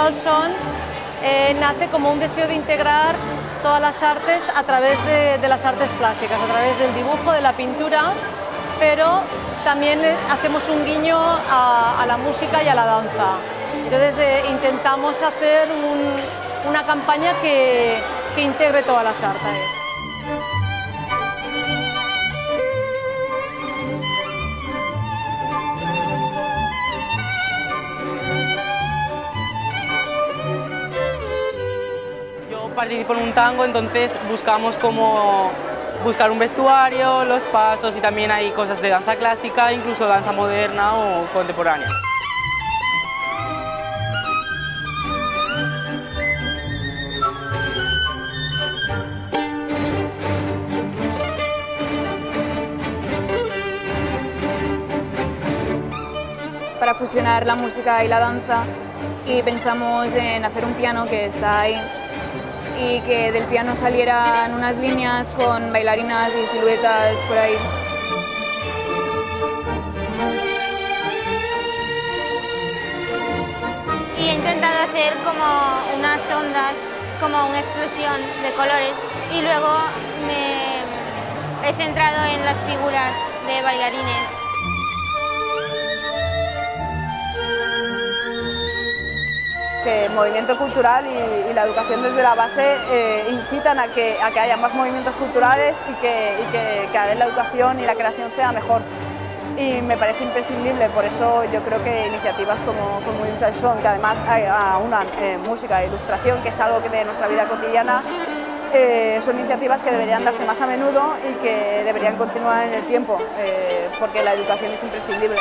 Salson nace como un deseo de integrar todas las artes a través de las artes plásticas, a través del dibujo, de la pintura, pero también hacemos un guiño a la música y a la danza. Entonces intentamos hacer una campaña que integre todas las artes. Yo participo en un tango, entonces buscamos como buscar un vestuario, los pasos, y también hay cosas de danza clásica, incluso danza moderna o contemporánea. Para fusionar la música y la danza, y pensamos en hacer un piano que está ahí y que del piano salieran unas líneas con bailarinas y siluetas por ahí. Y he intentado hacer como unas ondas, como una explosión de colores, y luego me he centrado en las figuras de bailarines. Que el movimiento cultural y la educación desde la base incitan a que haya más movimientos culturales y que cada vez la educación y la creación sea mejor. Y me parece imprescindible, por eso yo creo que iniciativas como New Salson, que además aunan música e ilustración, que es algo que de nuestra vida cotidiana, son iniciativas que deberían darse más a menudo y que deberían continuar en el tiempo, porque la educación es imprescindible.